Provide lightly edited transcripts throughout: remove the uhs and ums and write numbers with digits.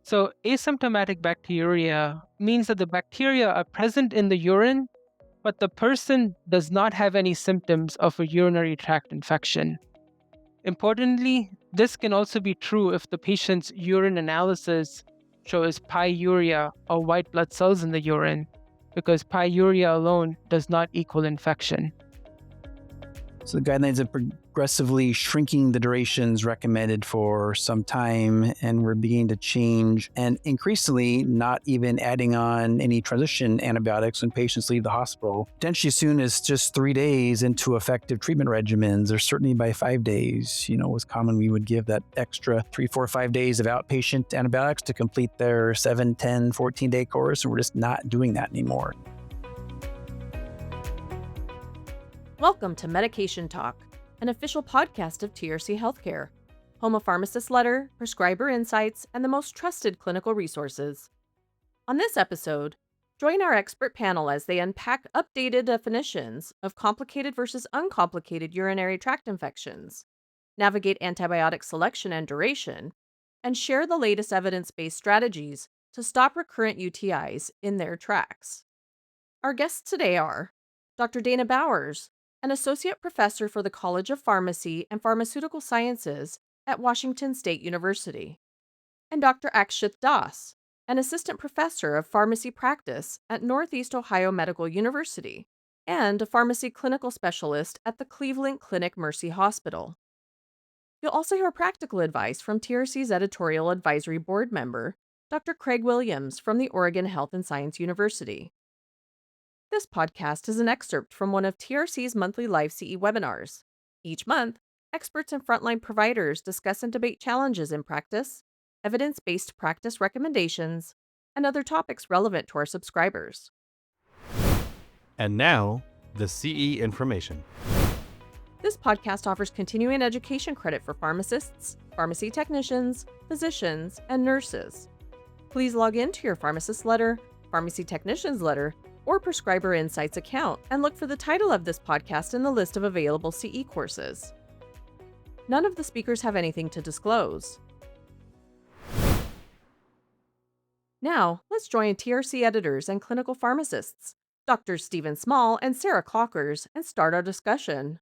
So, asymptomatic bacteriuria means that the bacteria are present in the urine, but the person does not have any symptoms of a urinary tract infection. Importantly, this can also be true if the patient's urine analysis shows pyuria or white blood cells in the urine, because pyuria alone does not equal infection. So the guidelines are progressively shrinking the durations recommended for some time, and we're beginning to change and increasingly not even adding on any transition antibiotics when patients leave the hospital, potentially as soon as just 3 days into effective treatment regimens, or certainly by 5 days. It was common we would give that extra 3, 4, 5 days of outpatient antibiotics to complete their 7, 10, 14-day course, and we're just not doing that anymore. Welcome to Medication Talk, an official podcast of TRC Healthcare, home of pharmacist letter, prescriber insights, and the most trusted clinical resources. On this episode, join our expert panel as they unpack updated definitions of complicated versus uncomplicated urinary tract infections, navigate antibiotic selection and duration, and share the latest evidence-based strategies to stop recurrent UTIs in their tracks. Our guests today are Dr. Dana Bowers, an associate professor for the College of Pharmacy and Pharmaceutical Sciences at Washington State University, and Dr. Akshith Das, an assistant professor of pharmacy practice at Northeast Ohio Medical University and a pharmacy clinical specialist at the Cleveland Clinic Mercy Hospital. You'll also hear practical advice from TRC's Editorial Advisory Board member, Dr. Craig Williams from the Oregon Health and Science University. This podcast is an excerpt from one of TRC's monthly live CE webinars. Each month, experts and frontline providers discuss and debate challenges in practice, evidence-based practice recommendations, and other topics relevant to our subscribers. And now, the CE information. This podcast offers continuing education credit for pharmacists, pharmacy technicians, physicians, and nurses. Please log into your pharmacist letter, pharmacy technician's letter, or Prescriber Insights account and look for the title of this podcast in the list of available CE courses. None of the speakers have anything to disclose. Now, let's join TRC editors and clinical pharmacists, Drs. Stephen Small and Sarah Clockers, and start our discussion.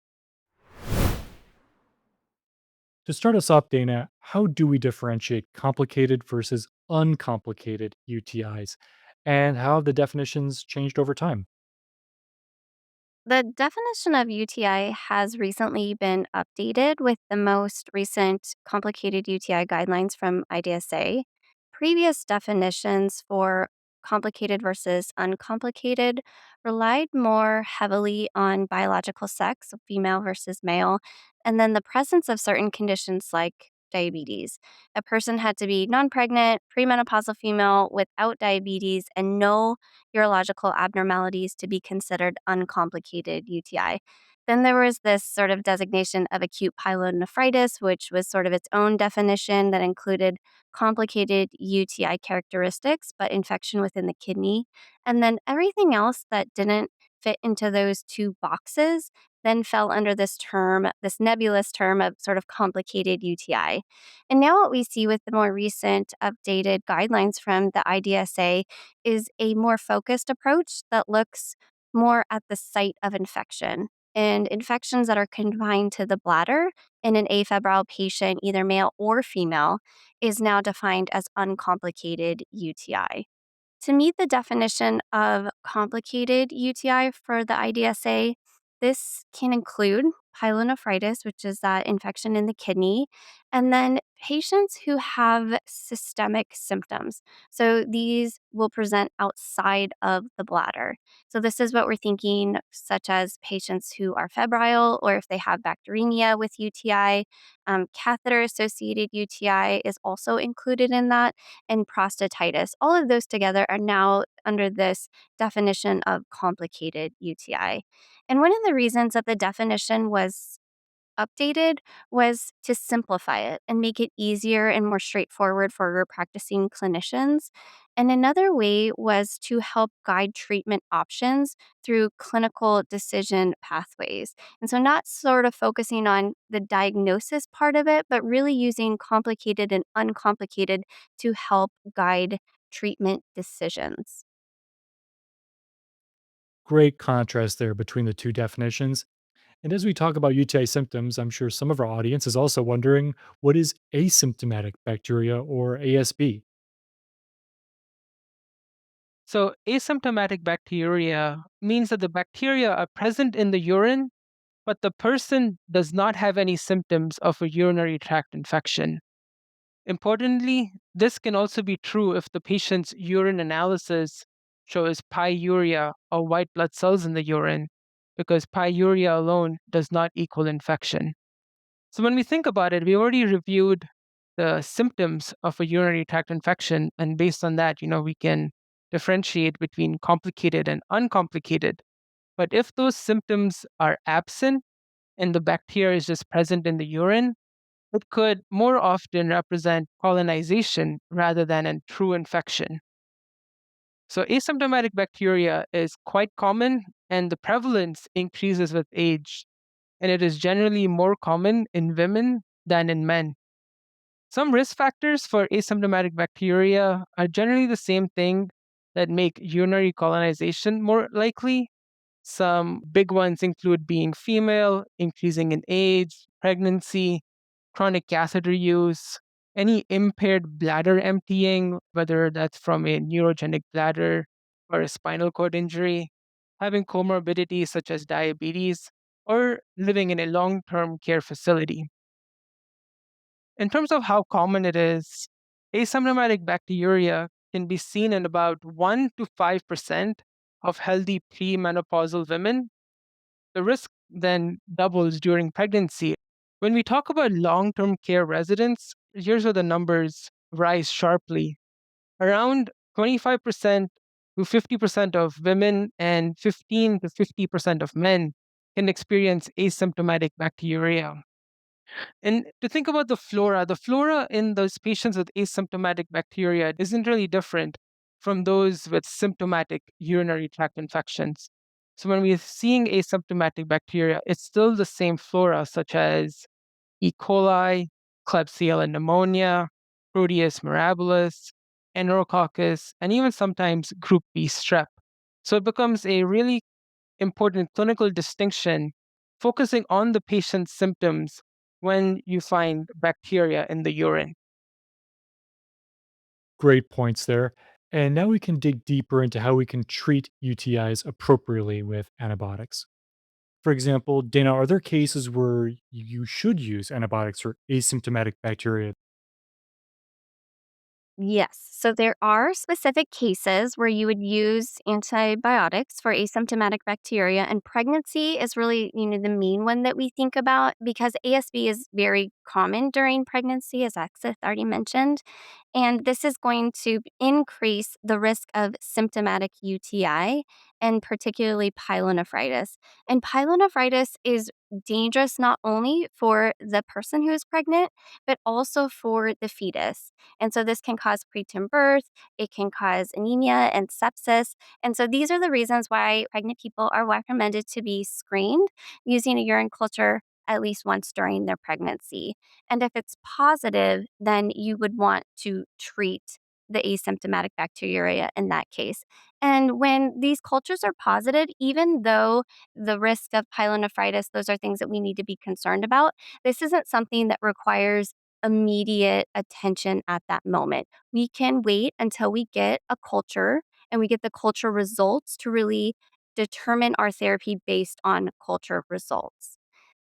To start us off, Dana, how do we differentiate complicated versus uncomplicated UTIs? And how have the definitions changed over time? The definition of UTI has recently been updated with the most recent complicated UTI guidelines from IDSA. Previous definitions for complicated versus uncomplicated relied more heavily on biological sex, so female versus male, and then the presence of certain conditions like diabetes. A person had to be non pregnant, premenopausal female without diabetes, and no urological abnormalities to be considered uncomplicated UTI. Then there was this sort of designation of acute pyelonephritis, which was sort of its own definition that included complicated UTI characteristics, but infection within the kidney. And then everything else that didn't fit into those two boxes then fell under this term, this nebulous term of sort of complicated UTI. And now what we see with the more recent updated guidelines from the IDSA is a more focused approach that looks more at the site of infection. And infections that are confined to the bladder in an afebrile patient, either male or female, is now defined as uncomplicated UTI. To meet the definition of complicated UTI for the IDSA, this can include pyelonephritis, which is that infection in the kidney, and then patients who have systemic symptoms. So these will present outside of the bladder. So this is what we're thinking, such as patients who are febrile or if they have bacteremia with UTI. Catheter-associated UTI is also included in that, and prostatitis. All of those together are now under this definition of complicated UTI. And one of the reasons that the definition was updated was to simplify it and make it easier and more straightforward for your practicing clinicians. And another way was to help guide treatment options through clinical decision pathways. And so, not sort of focusing on the diagnosis part of it, but really using complicated and uncomplicated to help guide treatment decisions. Great contrast there between the two definitions. And as we talk about UTI symptoms, I'm sure some of our audience is also wondering, what is asymptomatic bacteria or ASB? So, asymptomatic bacteriuria means that the bacteria are present in the urine, but the person does not have any symptoms of a urinary tract infection. Importantly, this can also be true if the patient's urine analysis shows pyuria or white blood cells in the urine, because pyuria alone does not equal infection. So, when we think about it, we already reviewed the symptoms of a urinary tract infection, and based on that, we can differentiate between complicated and uncomplicated. But if those symptoms are absent and the bacteria is just present in the urine, it could more often represent colonization rather than a true infection. So, asymptomatic bacteria is quite common, and the prevalence increases with age, and it is generally more common in women than in men. Some risk factors for asymptomatic bacteria are generally the same thing that make urinary colonization more likely. Some big ones include being female, increasing in age, pregnancy, chronic catheter use, any impaired bladder emptying, whether that's from a neurogenic bladder or a spinal cord injury, having comorbidities such as diabetes, or living in a long term care facility. In terms of how common it is, asymptomatic bacteriuria can be seen in about 1 to 5% of healthy premenopausal women. The risk then doubles during pregnancy. When we talk about long term care residents, here's where the numbers rise sharply. Around 25% to 50% of women and 15 to 50% of men can experience asymptomatic bacteriuria. And to think about the flora in those patients with asymptomatic bacteria isn't really different from those with symptomatic urinary tract infections. So when we're seeing asymptomatic bacteria, it's still the same flora, such as E. coli, Klebsiella pneumonia, Proteus mirabilis, Enterococcus, and even sometimes Group B strep. So it becomes a really important clinical distinction focusing on the patient's symptoms when you find bacteria in the urine. Great points there. And now we can dig deeper into how we can treat UTIs appropriately with antibiotics. For example, Dana, are there cases where you should use antibiotics for asymptomatic bacteria? Yes. So there are specific cases where you would use antibiotics for asymptomatic bacteria, and pregnancy is really, the main one that we think about because ASB is very common during pregnancy, as Akshith already mentioned. And this is going to increase the risk of symptomatic UTI and particularly pyelonephritis. And pyelonephritis is dangerous not only for the person who is pregnant, but also for the fetus. And so this can cause preterm birth, it can cause anemia and sepsis. And so these are the reasons why pregnant people are recommended to be screened using a urine culture at least once during their pregnancy. And if it's positive, then you would want to treat the asymptomatic bacteriuria in that case. And when these cultures are positive, even though the risk of pyelonephritis, those are things that we need to be concerned about, this isn't something that requires immediate attention at that moment. We can wait until we get a culture and we get the culture results to really determine our therapy based on culture results.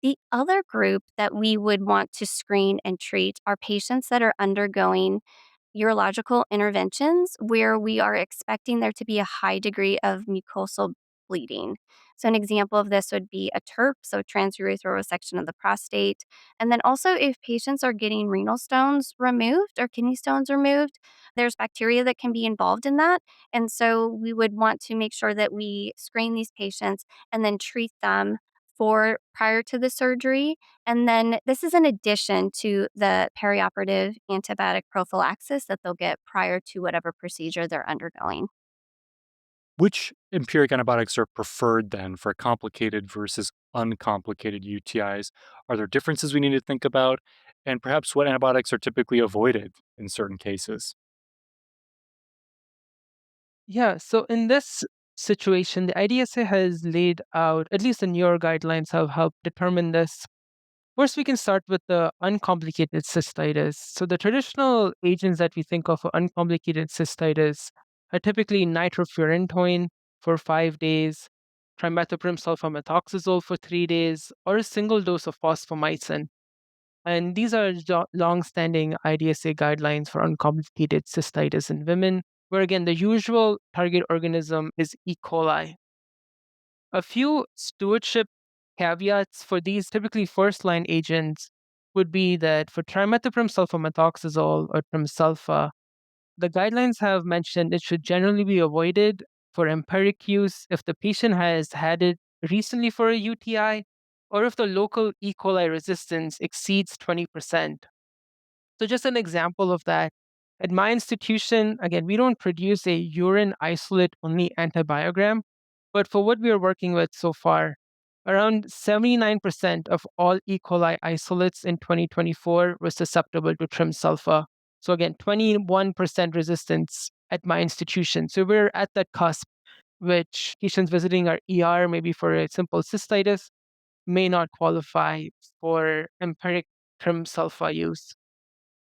The other group that we would want to screen and treat are patients that are undergoing urological interventions where we are expecting there to be a high degree of mucosal bleeding. So, an example of this would be a TURP, so transurethral resection of the prostate. And then also, if patients are getting renal stones removed or kidney stones removed, there's bacteria that can be involved in that. And so, we would want to make sure that we screen these patients and then treat them for prior to the surgery. And then this is in addition to the perioperative antibiotic prophylaxis that they'll get prior to whatever procedure they're undergoing. Which empiric antibiotics are preferred then for complicated versus uncomplicated UTIs? Are there differences we need to think about? And perhaps what antibiotics are typically avoided in certain cases? Yeah, so in this situation, the IDSA has laid out, at least the newer guidelines have helped determine this. First, we can start with the uncomplicated cystitis. So, the traditional agents that we think of for uncomplicated cystitis are typically nitrofurantoin for 5 days, trimethoprim sulfamethoxazole for 3 days, or a single dose of fosfomycin. And these are long-standing IDSA guidelines for uncomplicated cystitis in women, where again, the usual target organism is E. coli. A few stewardship caveats for these typically first line agents would be that for trimethoprim sulfamethoxazole or trimsulfa, the guidelines have mentioned it should generally be avoided for empiric use if the patient has had it recently for a UTI or if the local E. coli resistance exceeds 20%. So, just an example of that. At my institution, again, we don't produce a urine isolate only antibiogram, but for what we are working with so far, around 79% of all E. coli isolates in 2024 were susceptible to trimsulfa. So, again, 21% resistance at my institution. So, we're at that cusp, which patients visiting our ER, maybe for a simple cystitis, may not qualify for empiric trimsulfa use.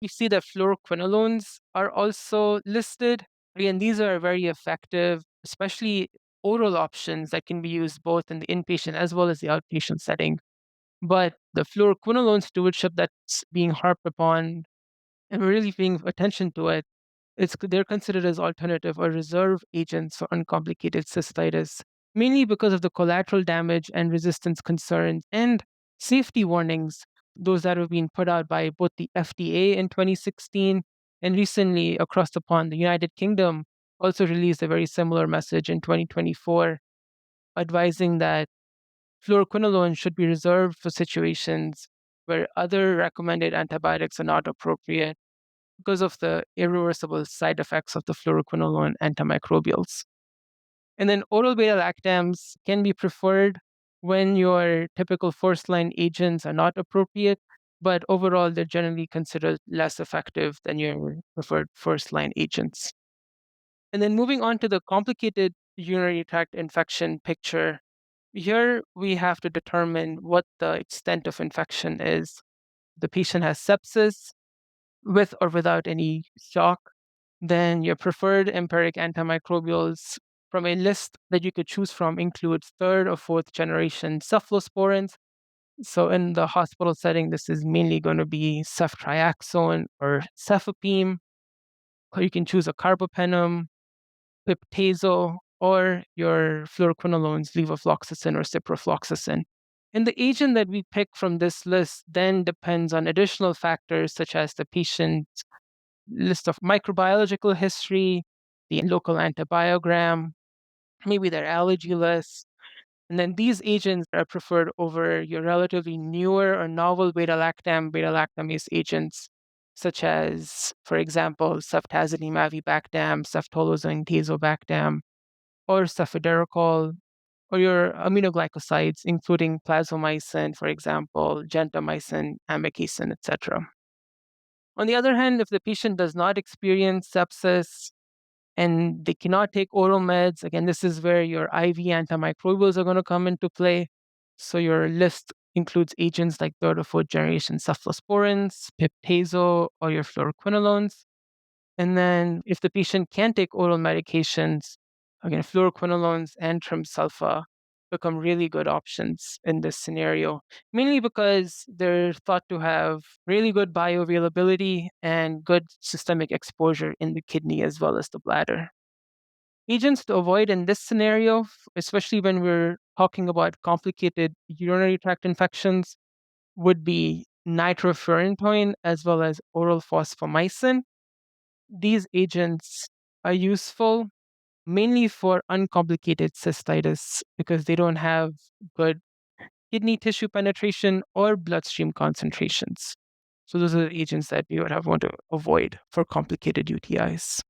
We see that fluoroquinolones are also listed. Again, these are very effective, especially oral options that can be used both in the inpatient as well as the outpatient setting. But the fluoroquinolone stewardship that's being harped upon and we're really paying attention to it, they're considered as alternative or reserve agents for uncomplicated cystitis, mainly because of the collateral damage and resistance concerns and safety warnings, those that have been put out by both the FDA in 2016 and recently across the pond, the United Kingdom also released a very similar message in 2024, advising that fluoroquinolone should be reserved for situations where other recommended antibiotics are not appropriate because of the irreversible side effects of the fluoroquinolone antimicrobials. And then oral beta lactams can be preferred when your typical first line agents are not appropriate, but overall they're generally considered less effective than your preferred first line agents. And then moving on to the complicated urinary tract infection picture, here we have to determine what the extent of infection is. The patient has sepsis, with or without any shock, then your preferred empiric antimicrobials from a list that you could choose from includes third or fourth generation cephalosporins. So in the hospital setting, this is mainly going to be ceftriaxone or cefepime, or you can choose a carbapenem, piptazo, or your fluoroquinolones, levofloxacin or ciprofloxacin. And the agent that we pick from this list then depends on additional factors such as the patient's list of microbiological history, the local antibiogram, maybe their allergy list. And then these agents are preferred over your relatively newer or novel beta lactamase agents, such as, for example, ceftazidime avibactam, ceftolozane tazobactam, or cefiderocol, or your aminoglycosides, including plasmomycin, for example, gentamicin, amikacin, etc. On the other hand, if the patient does not experience sepsis and they cannot take oral meds, again, this is where your IV antimicrobials are going to come into play. So your list includes agents like third or fourth generation cephalosporins, piptazo, or your fluoroquinolones. And then if the patient can take oral medications, again, fluoroquinolones and trimsulfa become really good options in this scenario, mainly because they're thought to have really good bioavailability and good systemic exposure in the kidney as well as the bladder. Agents to avoid in this scenario, especially when we're talking about complicated urinary tract infections, would be nitrofurantoin as well as oral fosfomycin. These agents are useful mainly for uncomplicated cystitis because they don't have good kidney tissue penetration, or bloodstream concentrations. So those are the agents that we would want to avoid for complicated UTIs.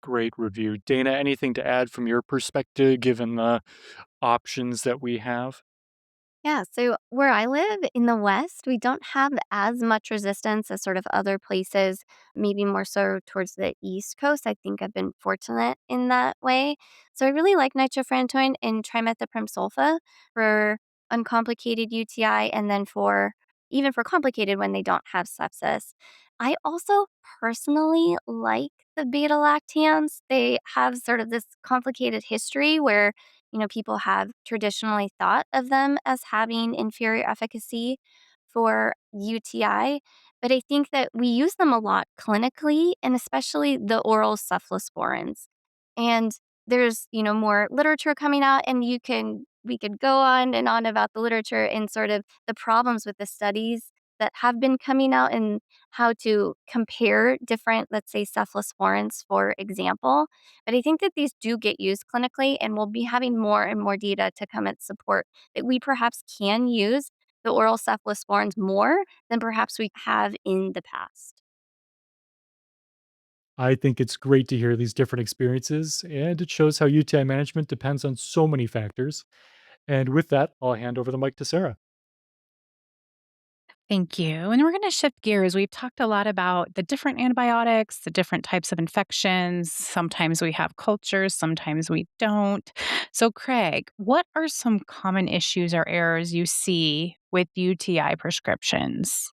Great review. Dana, anything to add from your perspective given the options that we have? Yeah, so where I live in the West, we don't have as much resistance as sort of other places, maybe more so towards the East Coast. I think I've been fortunate in that way. So I really like nitrofurantoin and trimethoprim sulfa for uncomplicated UTI and then for even for complicated when they don't have sepsis. I also personally like the beta lactams. They have sort of this complicated history where people have traditionally thought of them as having inferior efficacy for UTI, but I think that we use them a lot clinically and especially the oral cephalosporins. And there's more literature coming out and we could go on and on about the literature and sort of the problems with the studies that have been coming out and how to compare different, let's say, cephalosporins, for example. But I think that these do get used clinically, and we'll be having more and more data to come and support that we perhaps can use the oral cephalosporins more than perhaps we have in the past. I think it's great to hear these different experiences, and it shows how UTI management depends on so many factors. And with that, I'll hand over the mic to Sarah. Thank you. And we're going to shift gears. We've talked a lot about the different antibiotics, the different types of infections. Sometimes we have cultures, sometimes we don't. So, Craig, what are some common issues or errors you see with UTI prescriptions?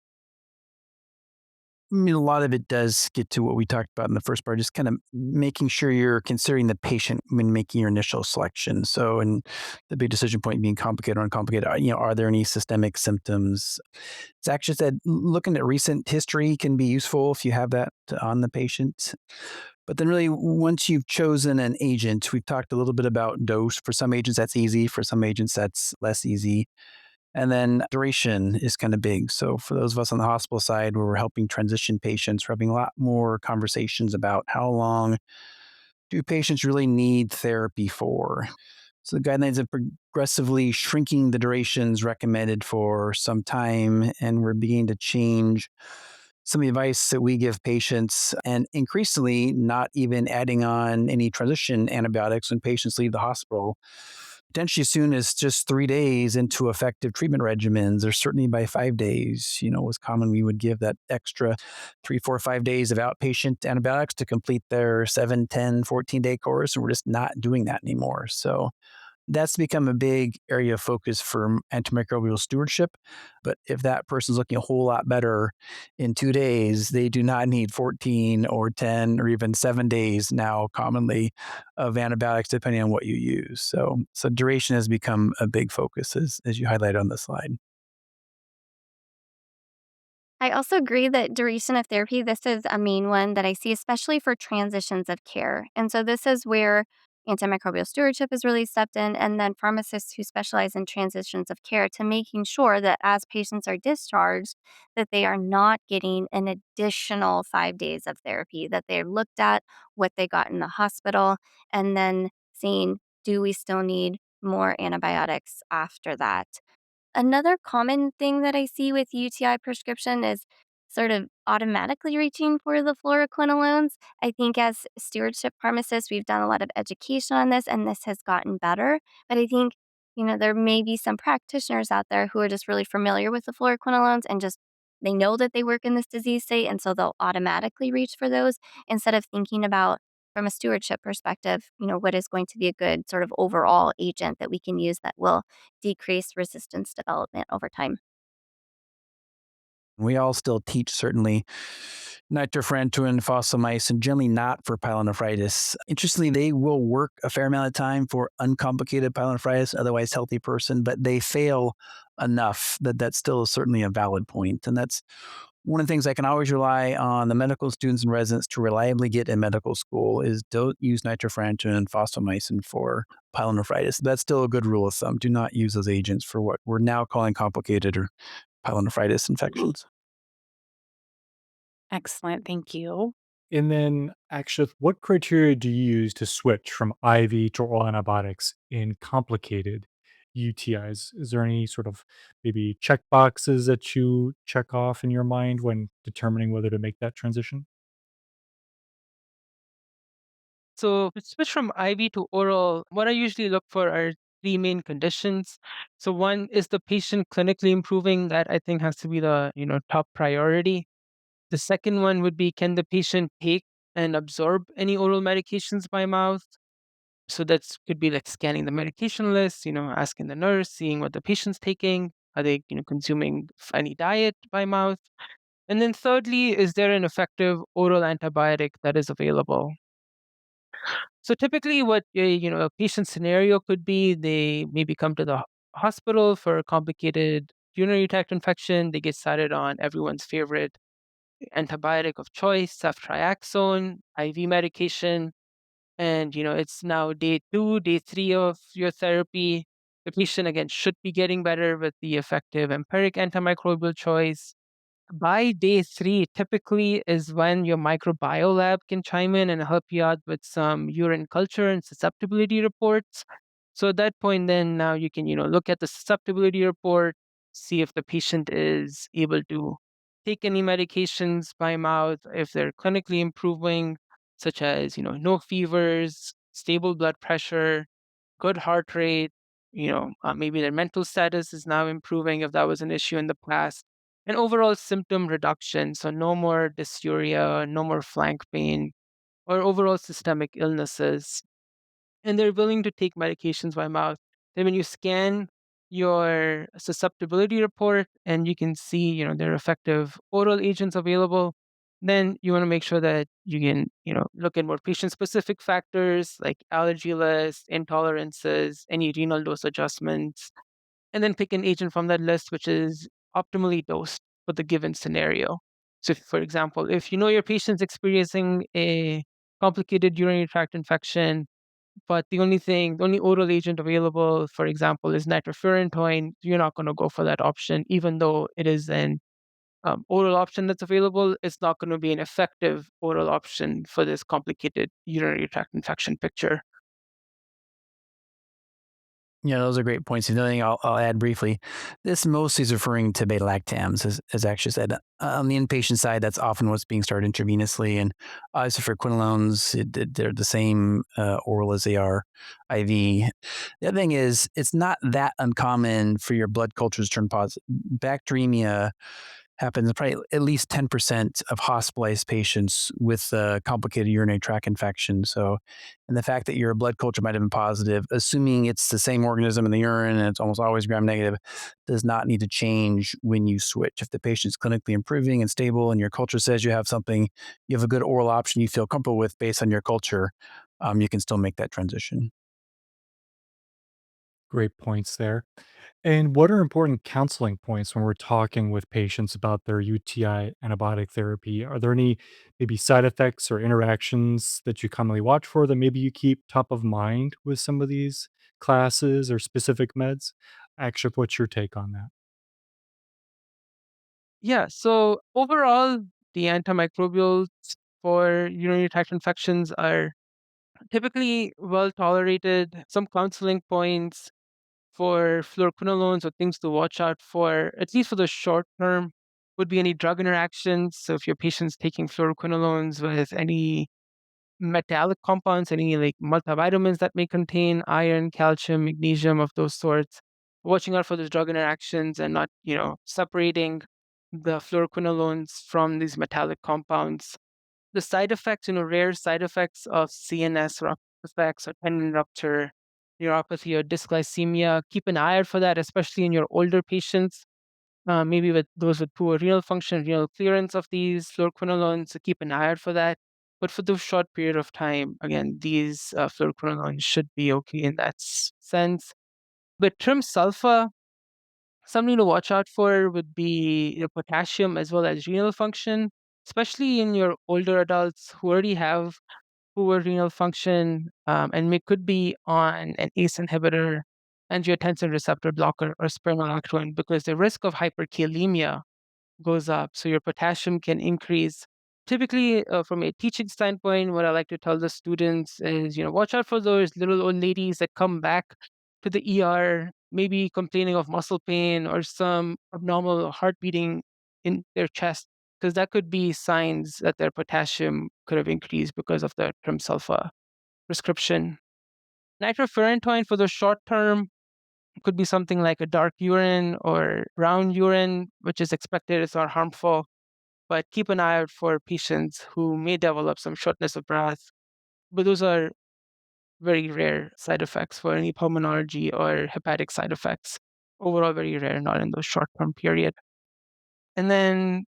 I mean, a lot of it does get to what we talked about in the first part, just kind of making sure you're considering the patient when making your initial selection. So, and the big decision point being complicated or uncomplicated, are there any systemic symptoms? It's actually said looking at recent history can be useful if you have that on the patient. But then, really, once you've chosen an agent, we've talked a little bit about dose. For some agents, that's easy. For some agents, that's less easy. And then duration is kind of big. So for those of us on the hospital side where we're helping transition patients, we're having a lot more conversations about how long do patients really need therapy for. So the guidelines are progressively shrinking the durations recommended for some time, and we're beginning to change some of the advice that we give patients, and increasingly not even adding on any transition antibiotics when patients leave the hospital. Potentially as soon as just 3 days into effective treatment regimens, or certainly by 5 days, was common. We would give that extra 3, 4, 5 days of outpatient antibiotics to complete their 7, 10, 14-day course. And we're just not doing that anymore. So that's become a big area of focus for antimicrobial stewardship. But if that person's looking a whole lot better in 2 days, they do not need 14 or 10 or even 7 days now, commonly, of antibiotics, depending on what you use. So duration has become a big focus, as you highlight on the slide. I also agree that duration of therapy, this is a main one that I see, especially for transitions of care. And so this is where antimicrobial stewardship is really stepped in, and then pharmacists who specialize in transitions of care to making sure that as patients are discharged, that they are not getting an additional 5 days of therapy, that they're looked at what they got in the hospital, and then seeing, do we still need more antibiotics after that? Another common thing that I see with UTI prescription is sort of automatically reaching for the fluoroquinolones. I think as stewardship pharmacists, we've done a lot of education on this and this has gotten better. But I think there may be some practitioners out there who are just really familiar with the fluoroquinolones and just they know that they work in this disease state. And so they'll automatically reach for those instead of thinking about from a stewardship perspective what is going to be a good sort of overall agent that we can use that will decrease resistance development over time. We all still teach, certainly, nitrofurantoin, fosfomycin, generally not for pyelonephritis. Interestingly, they will work a fair amount of time for uncomplicated pyelonephritis, otherwise healthy person, but they fail enough that that still is certainly a valid point. And that's one of the things I can always rely on the medical students and residents to reliably get in medical school is don't use nitrofurantoin and fosfomycin for pyelonephritis. That's still a good rule of thumb. Do not use those agents for what we're now calling complicated or pyelonephritis infections. Excellent. Thank you. And then, Akshith, what criteria do you use to switch from IV to oral antibiotics in complicated UTIs? Is there any sort of maybe check boxes that you check off in your mind when determining whether to make that transition? So to switch from IV to oral, what I usually look for are three main conditions. So one is the patient clinically improving. That I think has to be the top priority. The second one would be, can the patient take and absorb any oral medications by mouth? So that could be like scanning the medication list, asking the nurse, seeing what the patient's taking. Are they, consuming any diet by mouth? And then thirdly, is there an effective oral antibiotic that is available? So typically, what a patient scenario could be, they maybe come to the hospital for a complicated urinary tract infection. They get started on everyone's favorite antibiotic of choice, ceftriaxone, IV medication, and it's now day two, day three of your therapy. The patient again should be getting better with the effective empiric antimicrobial choice. By day three, typically is when your microbiome lab can chime in and help you out with some urine culture and susceptibility reports. So at that point, then now you can, look at the susceptibility report, see if the patient is able to take any medications by mouth, if they're clinically improving, such as, no fevers, stable blood pressure, good heart rate, maybe their mental status is now improving if that was an issue in the past, and overall symptom reduction. So no more dysuria, no more flank pain, or overall systemic illnesses, and they're willing to take medications by mouth. Then when you scan your susceptibility report and you can see, there are effective oral agents available, then you want to make sure that you can, look at more patient-specific factors like allergy lists, intolerances, any renal dose adjustments, and then pick an agent from that list which is optimally dosed for the given scenario. So, for example, if you know your patient's experiencing a complicated urinary tract infection, but the only oral agent available, for example, is nitrofurantoin, you're not going to go for that option, even though it is an oral option that's available. It's not going to be an effective oral option for this complicated urinary tract infection picture. Yeah, those are great points. Another thing I'll add briefly, this mostly is referring to beta lactams, as Akshay said. On the inpatient side, that's often what's being started intravenously. And obviously for quinolones, they're the same oral as they are IV. The other thing is, it's not that uncommon for your blood cultures to turn positive. Bacteremia happens in probably at least 10% of hospitalized patients with complicated urinary tract infection. So, and the fact that your blood culture might have been positive, assuming it's the same organism in the urine and it's almost always gram negative, does not need to change when you switch. If the patient's clinically improving and stable and your culture says you have something, you have a good oral option you feel comfortable with based on your culture, you can still make that transition. Great points there. And what are important counseling points when we're talking with patients about their UTI antibiotic therapy? Are there any maybe side effects or interactions that you commonly watch for that maybe you keep top of mind with some of these classes or specific meds? Actually, what's your take on that? Yeah, so overall, the antimicrobials for urinary tract infections are typically well tolerated. Some counseling points for fluoroquinolones or things to watch out for, at least for the short term, would be any drug interactions. So if your patient's taking fluoroquinolones with any metallic compounds, any like multivitamins that may contain iron, calcium, magnesium of those sorts, watching out for those drug interactions and not, separating the fluoroquinolones from these metallic compounds. The side effects, rare side effects of CNS effects or tendon rupture, neuropathy, or dysglycemia, keep an eye out for that, especially in your older patients, maybe with those with poor renal function, renal clearance of these fluoroquinolones. So keep an eye out for that. But for the short period of time, again, these fluoroquinolones should be okay in that sense. But trim sulfa, something to watch out for would be potassium as well as renal function, especially in your older adults who already have poor renal function, and could be on an ACE inhibitor, angiotensin receptor blocker, or spironolactone, because the risk of hyperkalemia goes up. So your potassium can increase. Typically, from a teaching standpoint, what I like to tell the students is, watch out for those little old ladies that come back to the ER maybe complaining of muscle pain or some abnormal heart beating in their chest, because that could be signs that their potassium could have increased because of the trimsulfa prescription. Nitrofurantoin for the short term could be something like a dark urine or brown urine, which is expected, it's not harmful. But keep an eye out for patients who may develop some shortness of breath. But those are very rare side effects for any pulmonology or hepatic side effects. Overall, very rare, not in the short term period. And then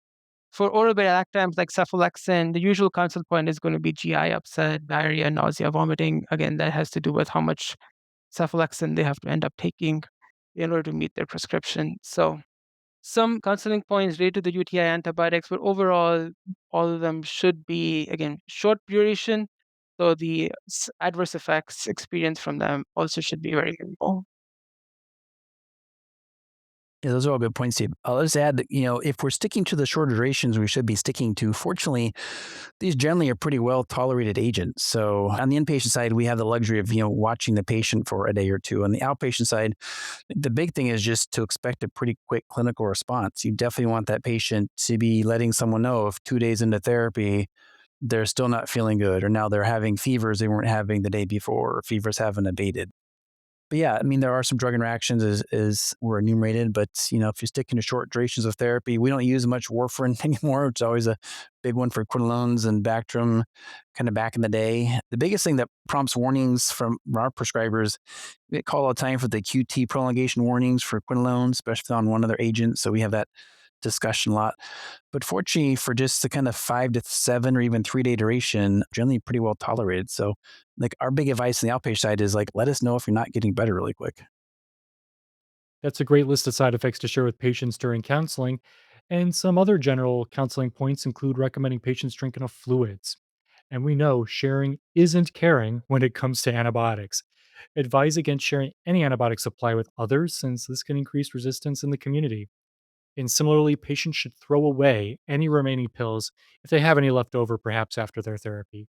for oral beta-lactams like cephalexin, the usual consult point is going to be GI upset, diarrhea, nausea, vomiting. Again, that has to do with how much cephalexin they have to end up taking in order to meet their prescription. So some counseling points related to the UTI antibiotics, but overall, all of them should be, again, short duration. So the adverse effects experienced from them also should be very minimal. Yeah, those are all good points, Steve. I'll just add that, if we're sticking to the shorter durations we should be sticking to, fortunately, these generally are pretty well tolerated agents. So on the inpatient side, we have the luxury of, watching the patient for a day or two. On the outpatient side, the big thing is just to expect a pretty quick clinical response. You definitely want that patient to be letting someone know if 2 days into therapy, they're still not feeling good, or now they're having fevers they weren't having the day before, or fevers haven't abated. But yeah, I mean, there are some drug interactions as were enumerated, but if you're sticking to short durations of therapy, we don't use much warfarin anymore, which is always a big one for quinolones and Bactrim kind of back in the day. The biggest thing that prompts warnings from our prescribers, we call all the time for the QT prolongation warnings for quinolones, especially on one other agent. So we have that discussion a lot. But fortunately, for just the kind of 5 to 7 or even 3 day duration, generally pretty well tolerated. So like our big advice on the outpatient side is like, let us know if you're not getting better really quick. That's a great list of side effects to share with patients during counseling. And some other general counseling points include recommending patients drink enough fluids. And we know sharing isn't caring when it comes to antibiotics. Advise against sharing any antibiotic supply with others, since this can increase resistance in the community. And similarly, patients should throw away any remaining pills if they have any left over, perhaps after their therapy.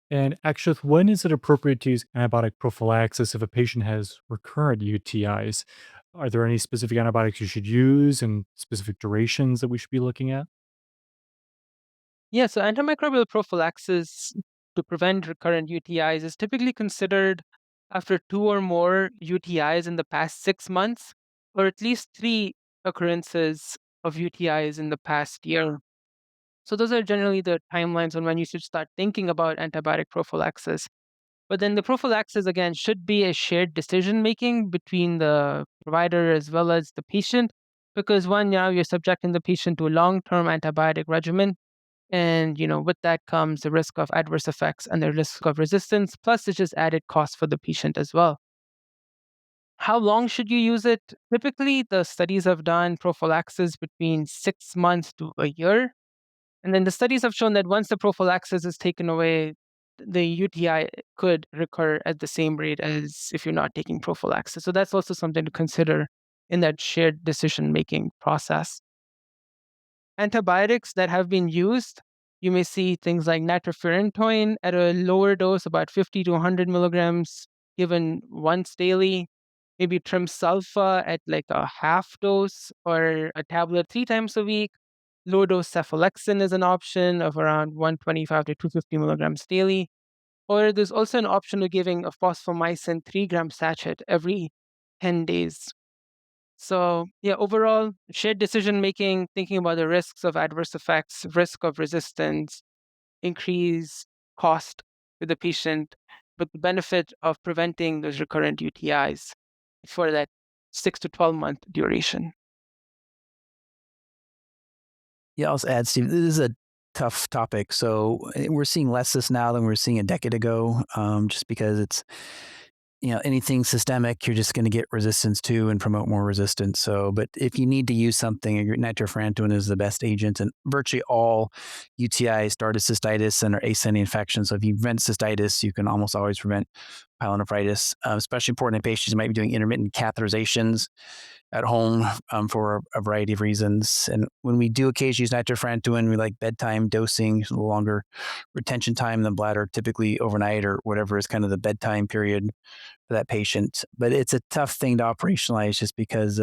And Akshith, when is it appropriate to use antibiotic prophylaxis if a patient has recurrent UTIs? Are there any specific antibiotics you should use and specific durations that we should be looking at? Yeah, so antimicrobial prophylaxis to prevent recurrent UTIs is typically considered after 2 or more UTIs in the past 6 months, or at least 3 occurrences of UTIs in the past year. So those are generally the timelines on when you should start thinking about antibiotic prophylaxis. But then the prophylaxis, again, should be a shared decision making between the provider as well as the patient, because one, now you're subjecting the patient to a long-term antibiotic regimen. And with that comes the risk of adverse effects and the risk of resistance, plus it's just added cost for the patient as well. How long should you use it? Typically, the studies have done prophylaxis between 6 months to a year. And then the studies have shown that once the prophylaxis is taken away, the UTI could recur at the same rate as if you're not taking prophylaxis. So that's also something to consider in that shared decision making process. Antibiotics that have been used, you may see things like nitrofurantoin at a lower dose, about 50 to 100 milligrams, given once daily. Maybe trimsulfa at like a half dose or a tablet 3 times a week. Low dose cephalexin is an option of around 125 to 250 milligrams daily. Or there's also an option of giving a phosphomycin 3-gram sachet every 10 days. So, yeah, overall, shared decision making, thinking about the risks of adverse effects, risk of resistance, increase cost to the patient, but the benefit of preventing those recurrent UTIs for that 6 to 12-month duration. Yeah, I'll just add, Steve, this is a tough topic. So we're seeing less this now than we were seeing a decade ago, just because it's, anything systemic, you're just going to get resistance to and promote more resistance. So, but if you need to use something, your nitrofurantoin is the best agent, and virtually all UTIs start as cystitis and are ascending infections. So if you prevent cystitis, you can almost always prevent pyelonephritis, especially important in patients who might be doing intermittent catheterizations at home for a variety of reasons. And when we do occasionally use nitrofurantoin, we like bedtime dosing, a little longer retention time in the bladder, typically overnight or whatever is kind of the bedtime period for that patient. But it's a tough thing to operationalize just because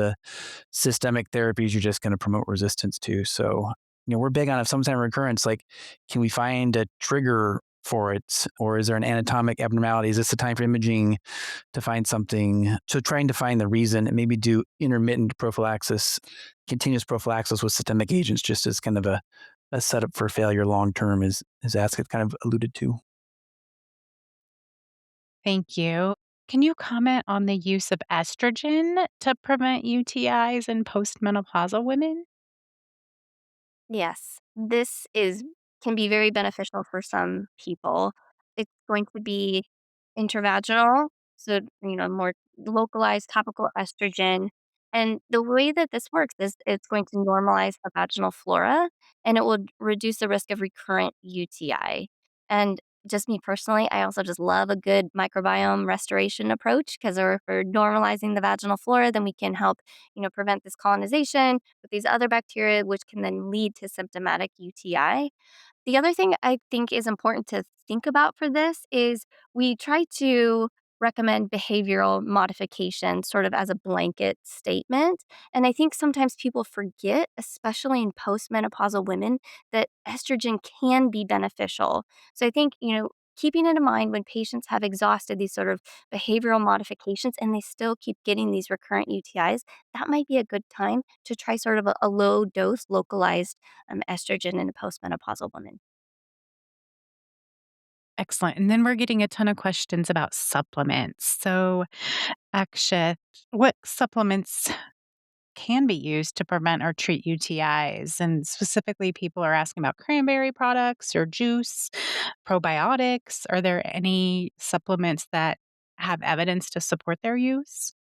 systemic therapies you're just going to promote resistance to. So, we're big on if someone's having recurrence, like, can we find a trigger for it? Or is there an anatomic abnormality? Is this the time for imaging to find something? So trying to find the reason and maybe do intermittent prophylaxis, continuous prophylaxis with systemic agents, just as kind of a setup for failure long term, as Asketh kind of alluded to. Thank you. Can you comment on the use of estrogen to prevent UTIs in postmenopausal women? Yes, this is can be very beneficial for some people. It's going to be intravaginal, so more localized topical estrogen. And the way that this works is it's going to normalize the vaginal flora and it will reduce the risk of recurrent UTI. And just me personally, I also just love a good microbiome restoration approach because if we're normalizing the vaginal flora, then we can help, prevent this colonization with these other bacteria, which can then lead to symptomatic UTI. The other thing I think is important to think about for this is we try to recommend behavioral modification sort of as a blanket statement. And I think sometimes people forget, especially in postmenopausal women, that estrogen can be beneficial. So I think, keeping it in mind when patients have exhausted these sort of behavioral modifications and they still keep getting these recurrent UTIs, that might be a good time to try sort of a low dose localized estrogen in a postmenopausal woman. Excellent. And then we're getting a ton of questions about supplements. So, Akshith, what supplements can be used to prevent or treat UTIs? And specifically, people are asking about cranberry products or juice, probiotics. Are there any supplements that have evidence to support their use?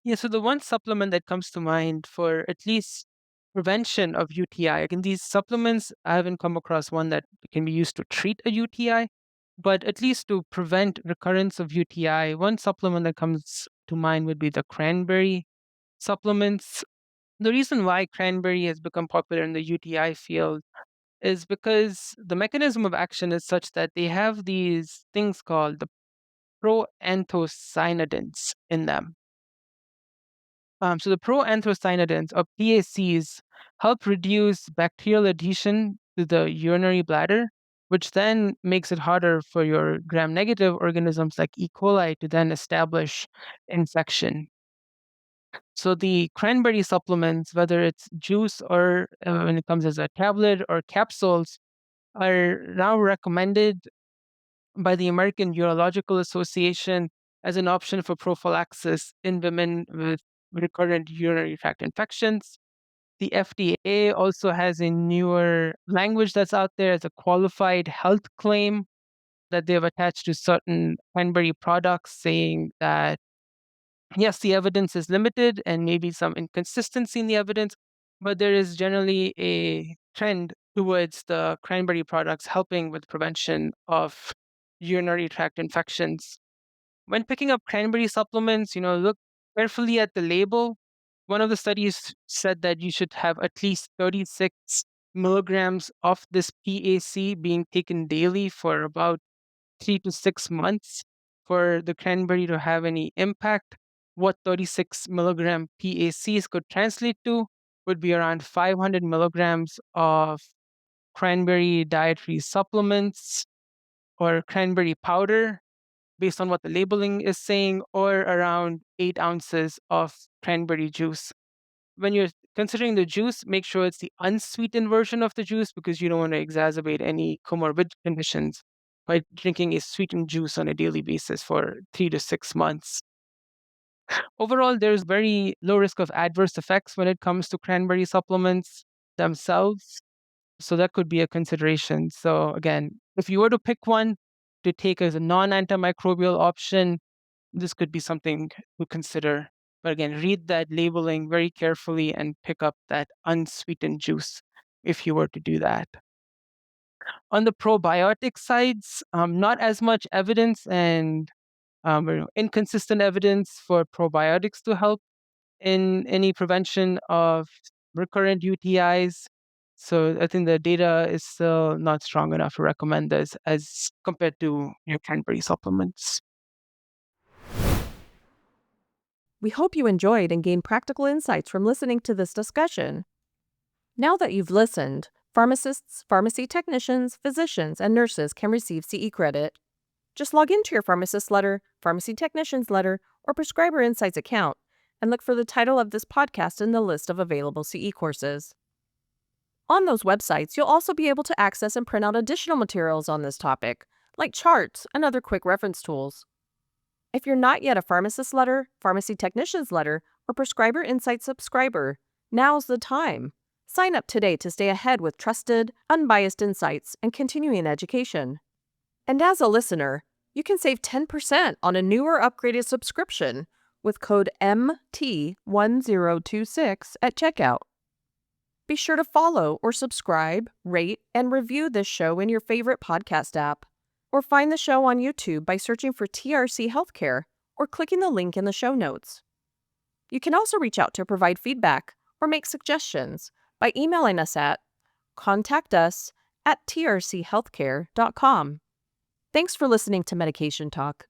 Yeah, so the one supplement that comes to mind for at least prevention of UTI, again, these supplements, I haven't come across one that can be used to treat a UTI, but at least to prevent recurrence of UTI, one supplement that comes to mind would be the cranberry supplements. The reason why cranberry has become popular in the UTI field is because the mechanism of action is such that they have these things called the proanthocyanidins in them. So the proanthocyanidins, or PACs, help reduce bacterial adhesion to the urinary bladder, which then makes it harder for your gram-negative organisms like E. coli to then establish infection. So the cranberry supplements, whether it's juice or when it comes as a tablet or capsules, are now recommended by the American Urological Association as an option for prophylaxis in women with recurrent urinary tract infections. The FDA also has a newer language that's out there as a qualified health claim that they've attached to certain cranberry products, saying that yes, the evidence is limited and maybe some inconsistency in the evidence, but there is generally a trend towards the cranberry products helping with prevention of urinary tract infections. When picking up cranberry supplements, look carefully at the label. One of the studies said that you should have at least 36 milligrams of this PAC being taken daily for about 3 to 6 months for the cranberry to have any impact. What 36 milligram PACs could translate to would be around 500 milligrams of cranberry dietary supplements or cranberry powder, based on what the labeling is saying, or around 8 ounces of cranberry juice. When you're considering the juice, make sure it's the unsweetened version of the juice because you don't want to exacerbate any comorbid conditions by drinking a sweetened juice on a daily basis for 3 to 6 months. Overall, there's very low risk of adverse effects when it comes to cranberry supplements themselves. So that could be a consideration. So again, if you were to pick one to take as a non-antimicrobial option, this could be something to consider. But again, read that labeling very carefully and pick up that unsweetened juice if you were to do that. On the probiotic sides, not as much evidence and inconsistent evidence for probiotics to help in any prevention of recurrent UTIs. So I think the data is still not strong enough to recommend this as compared to your Cranberry supplements. We hope you enjoyed and gained practical insights from listening to this discussion. Now that you've listened, pharmacists, pharmacy technicians, physicians, and nurses can receive CE credit. Just log into your pharmacist letter, pharmacy technician's letter, or Prescriber Insights account and look for the title of this podcast in the list of available CE courses. On those websites, you'll also be able to access and print out additional materials on this topic, like charts and other quick reference tools. If you're not yet a pharmacist letter, pharmacy technician's letter, or Prescriber Insights subscriber, now's the time. Sign up today to stay ahead with trusted, unbiased insights and continuing education. And as a listener, you can save 10% on a new or upgraded subscription with code MT1026 at checkout. Be sure to follow or subscribe, rate, and review this show in your favorite podcast app. Or find the show on YouTube by searching for TRC Healthcare or clicking the link in the show notes. You can also reach out to provide feedback or make suggestions by emailing us at contactus@trchealthcare.com. Thanks for listening to Medication Talk.